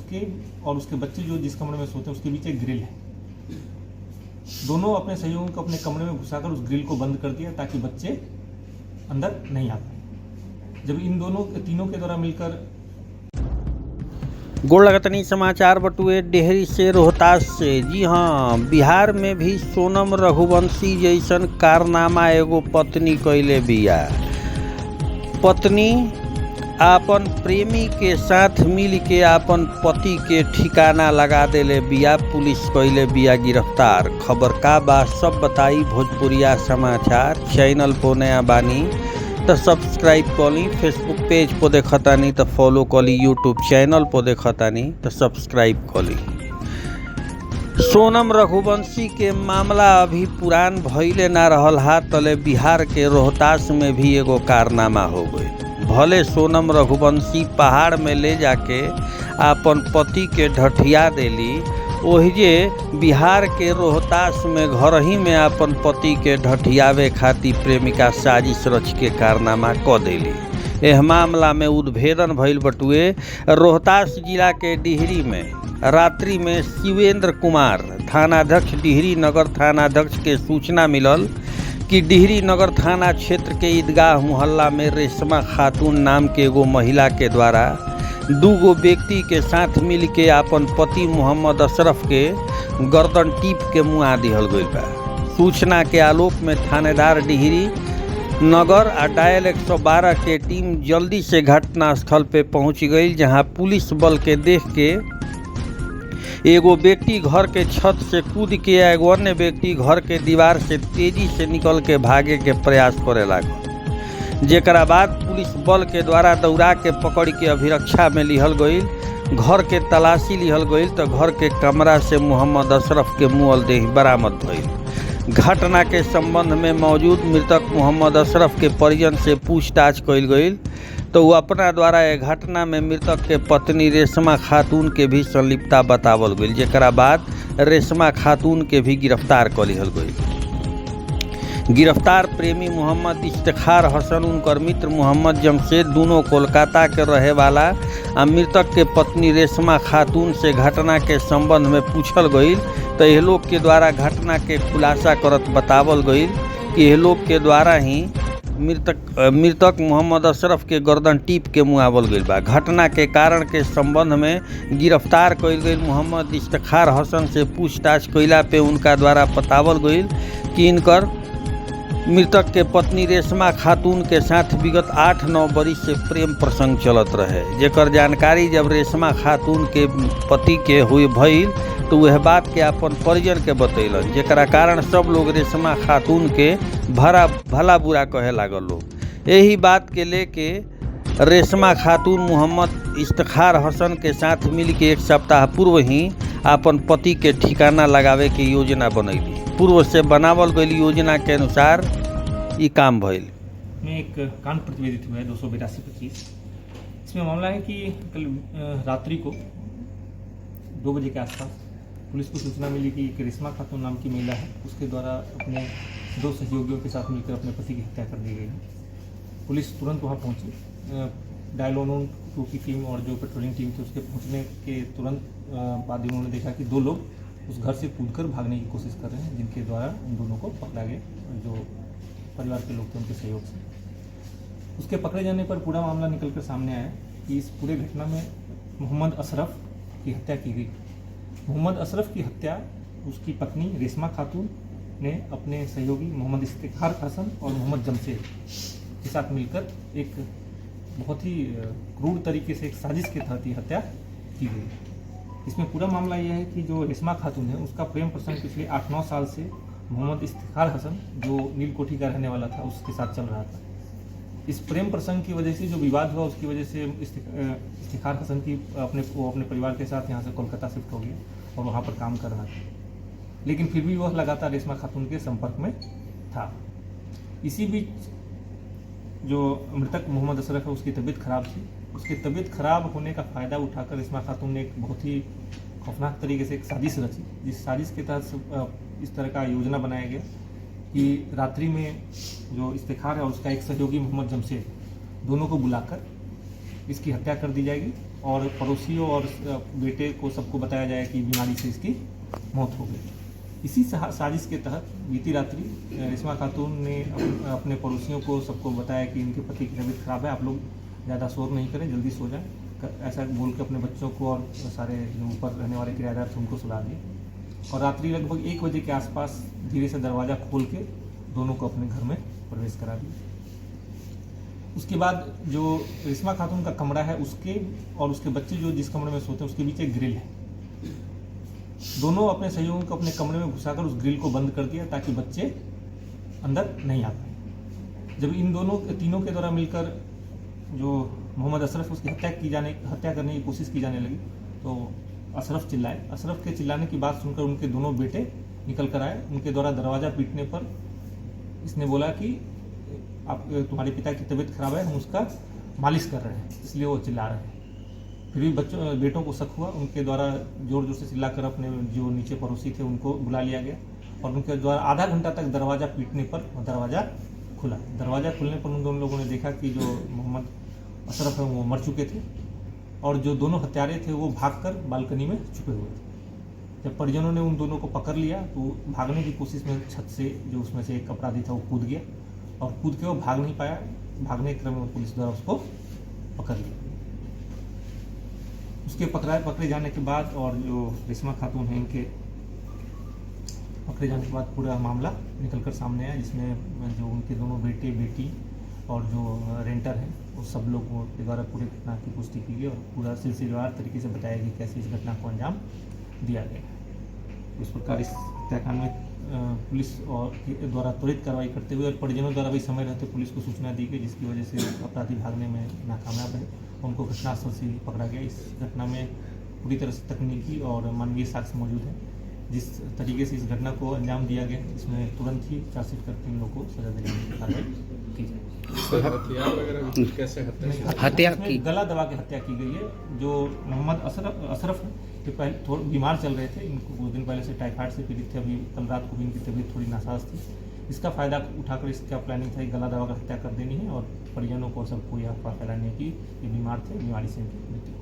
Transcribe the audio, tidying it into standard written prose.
उसके और उसके बच्चे जो जिस कमरे में सोते हैं उसके बीच एक ग्रिल है। दोनों अपने सहयोगियों को अपने कमरे में घुसाकर उस ग्रिल को बंद कर दिया ताकि बच्चे अंदर नहीं आ पाए। जब इन तीनों के द्वारा मिलकर गोड़ लगतनी समाचार बटुए डेहरी से रोहतास से। जी हाँ, बिहार में भी सोनम रघुवंशी जैसन कारनामा एगो पत्नी कैले बिया। पत्नी आपन प्रेमी के साथ मिल के आपन पति के ठिकाना लगा देले बिया। पुलिस कैले बिया गिरफ्तार। खबर का बा सब बताई भोजपुरिया समाचार। चैनल पर नया बानी तो सब्सक्राइब करी, फेसबुक पेज पर देखतानी तो फॉलो करी, यूट्यूब चैनल पर देखतानी तो सब्सक्राइब करी। सोनम रघुवंशी के मामला अभी पुरान भइले ना रहल हा तले बिहार के रोहतास में भी एगो कारनामा हो गई। भले सोनम रघुवंशी पहाड़ में ले जाके आपन पति के ढठिया देली, ओहिजे बिहार के रोहतास में घर ही में आपन पति के ढठियावे खातिर प्रेमिका साजिश रच के कारनामा क देली। एह मामला में उद्भेदन भइल बटुए रोहतास जिला के डिहरी में। रात्रि में शिवेंद्र कुमार थानाध्यक्ष डिहरी नगर थानाध्यक्ष के सूचना मिलल कि डिहरी नगर थाना क्षेत्र के ईदगाह मोहल्ला में रेशमा खातून नाम के एगो महिला के द्वारा दूगो व्यक्ति के साथ मिल के आपन पति मोहम्मद अशरफ के गर्दन टीप के मुआ दिहल गइल बा। सूचना के आलोक में थानेदार डिहरी नगर आ डायल 112 के टीम जल्दी से घटनास्थल पे पहुंच गई, जहां पुलिस बल के देख के एगो व्यक्ति घर के छत से कूद के एगो अन्य व्यक्ति घर के दीवार से तेजी से निकल के भागे के प्रयास करे लागल। जेकरा बाद पुलिस बल के द्वारा दौड़ा के पकड़ के अभिरक्षा में लिहल गई। घर के तलाशी लिहल गई तो घर के कमरा से मोहम्मद अशरफ के मुअल देह बरामद भइल। घटना के संबंध में मौजूद मृतक मोहम्मद अशरफ के परिजन से पूछताछ कइल गई तो वो अपना द्वारा यह घटना में मृतक के पत्नी रेशमा खातून के भी संलिप्तता बतावल गई। जेकरा बाद रेशमा खातून के भी गिरफ्तार कर लिहल गई। गिरफ्तार प्रेमी मोहम्मद इफ्तिखार हसन, उनकर मित्र मोहम्मद जमशेद, दोनों कोलकाता के रहे वाला आ मृतक के पत्नी रेशमा खातून से घटना के संबंध में पूछल गई तो यह लोग के द्वारा घटना के खुलासा करत बतावल गई कि यह लोग के द्वारा ही मृतक मोहम्मद अशरफ के गर्दन टीप के मुआवल गई बा। घटना के कारण के संबंध में गिरफ्तार कइल गई मोहम्मद इफ्तिखार हसन से पूछताछ कइला पे उनका द्वारा बतावल गई कि इनकर मृतक के पत्नी रेशमा खातून के साथ विगत 8-9 बरिस से प्रेम प्रसंग चलत रहे। जेकर जानकारी जब रेशमा खातून के पति के हुए भइल तो वह बात के अपन परिजन के बतैलन, जेकरा कारण सब लोग रेशमा खातून के भला बुरा कहे लागल लोग। यही बात के लेके रेशमा खातून मोहम्मद इफ्तिखार हसन के साथ मिल के 1 सप्ताह पूर्व ही अपन पति के ठिकाना लगावे के योजना बनैली। पूर्व से बनावल गई योजना के अनुसार ये काम भइल। में एक कांड प्रतिवेदित हुआ है 282-25। इसमें मामला है कि कल रात्रि को 2 बजे के आसपास पुलिस को सूचना मिली कि एक रेशमा खातून नाम की महिला है, उसके द्वारा अपने 2 सहयोगियों के साथ मिलकर अपने पति की हत्या कर दी गई है। पुलिस तुरंत वहां पहुंची। डायल 112 की टीम और जो पेट्रोलिंग टीम थी उसके पहुंचने के तुरंत बाद उन्होंने देखा कि 2 लोग उस घर से कूदकर भागने की कोशिश कर रहे हैं, जिनके द्वारा उन दोनों को पकड़ा गया, जो परिवार के लोग थे उनके सहयोग से। उसके पकड़े जाने पर पूरा मामला निकलकर सामने आया कि इस पूरे घटना में मोहम्मद अशरफ की हत्या की गई। मोहम्मद अशरफ की हत्या उसकी पत्नी रेशमा खातून ने अपने सहयोगी मोहम्मद इफ्तिखार हसन और मोहम्मद जमशेद के साथ मिलकर एक बहुत ही क्रूर तरीके से एक साजिश के तहत ही हत्या की गई। इसमें पूरा मामला यह है कि जो रेशमा खातून है उसका प्रेम प्रसंग पिछले 8-9 साल से मोहम्मद इफ्तिखार हसन, जो नीलकोठी का रहने वाला था, उसके साथ चल रहा था। इस प्रेम प्रसंग की वजह से जो विवाद हुआ उसकी वजह से इफ्तिखार हसन की अपने परिवार के साथ यहाँ से कोलकाता शिफ्ट हो गया और वहाँ पर काम कर रहा था, लेकिन फिर भी वह लगातार रेशमा खातून के संपर्क में था। इसी बीच जो मृतक मोहम्मद अशरफ है उसकी तबीयत खराब थी। उसकी तबीयत खराब होने का फ़ायदा उठाकर रेशमा खातून ने एक बहुत ही खौफनाक तरीके से एक साजिश रची, जिस साजिश के तहत इस तरह का योजना बनाया गया कि रात्रि में जो इफ्तिखार है और उसका एक सहयोगी मोहम्मद जमशेद, दोनों को बुलाकर इसकी हत्या कर दी जाएगी और पड़ोसियों और बेटे को सबको बताया जाए कि बीमारी से इसकी मौत हो गई। इसी साजिश के तहत बीती रात्रि रेशमा खातून ने अपने पड़ोसियों को सबको बताया कि इनके पति की तबीयत खराब है, आप लोग ज़्यादा शोर नहीं करें, जल्दी सो जाएं, ऐसा बोल के अपने बच्चों को और सारे जो ऊपर रहने वाले किराएदार थे उनको सुला दिए। और रात्रि लगभग 1 बजे के आसपास धीरे से दरवाज़ा खोल के दोनों को अपने घर में प्रवेश करा दिया। उसके बाद जो रेशमा खातून का कमरा है उसके और उसके बच्चे जो जिस कमरे में सोते हैं उसके बीच एक ग्रिल है। दोनों अपने सहयोगियों को अपने कमरे में घुसाकर उस ग्रिल को बंद कर दिया ताकि बच्चे अंदर नहीं आ पाए। जब इन तीनों के द्वारा मिलकर जो मोहम्मद अशरफ उसकी हत्या करने की कोशिश की जाने लगी तो अशरफ चिल्लाए। अशरफ के चिल्लाने की बात सुनकर उनके दोनों बेटे निकल कर आए। उनके द्वारा दरवाज़ा पीटने पर इसने बोला कि आप तुम्हारे पिता की तबीयत खराब है, हम उसका मालिश कर रहे हैं, इसलिए वो चिल्ला रहे हैं। फिर भी बेटों को शक हुआ, उनके द्वारा जोर जोर से चिल्लाकर अपने जो नीचे पड़ोसी थे उनको बुला लिया गया और उनके द्वारा आधा घंटा तक दरवाज़ा पीटने पर दरवाज़ा खुला। दरवाज़ा खुलने पर उन दोनों लोगों ने देखा कि जो मोहम्मद अशरफ है वो मर चुके थे और जो दोनों हत्यारे थे वो भागकर बालकनी में छुपे हुए थे। जब परिजनों ने उन दोनों को पकड़ लिया तो भागने की कोशिश में छत से जो उसमें से एक अपराधी था वो कूद गया और कूद के वो भाग नहीं पाया। भागने के क्रम में पुलिस द्वारा उसको पकड़ लिया। उसके पकड़े जाने के बाद और जो रेशमा खातून है इनके पकड़े जाने के बाद पूरा मामला निकलकर सामने आया, जिसमें जो उनके दोनों बेटे बेटी और जो रेंटर हैं वो सब लोगों के द्वारा पूरे घटना की पुष्टि की गई और पूरा सिलसिलेवार तरीके से बताया कि कैसे इस घटना को अंजाम दिया गया। इस प्रकार इस हत्याकांड में पुलिस और के द्वारा त्वरित कार्रवाई करते हुए और परिजनों द्वारा भी समय रहते पुलिस को सूचना दी गई, जिसकी वजह से अपराधी भागने में नाकामयाब रहे। उनको घटनास्थल से पकड़ा गया। इस घटना में पूरी तरह से तकनीकी और मानवीय साक्ष्य मौजूद हैं। जिस तरीके से इस घटना को अंजाम दिया गया इसमें तुरंत ही चार्जशीट करके इन लोगों को सजा देने की कार्रवाई की जाए। हथियार वगैरह कैसे हत्या की गला दबा के हत्या की गई है। जो मोहम्मद अशरफ है ये पहले थोड़ा बीमार चल रहे थे, इनको कुछ दिन पहले से टाइफाइड से पीड़ित थे। अभी कल रात को भी इनकी तबीयत थोड़ी नासाज थी। इसका फ़ायदा उठाकर इसका प्लानिंग था गला दबा कर हत्या कर देनी है और परिजनों को सबको यह अफवाह फैलानी है कि ये बीमार थे, बीमारी से इनकी मृत्यु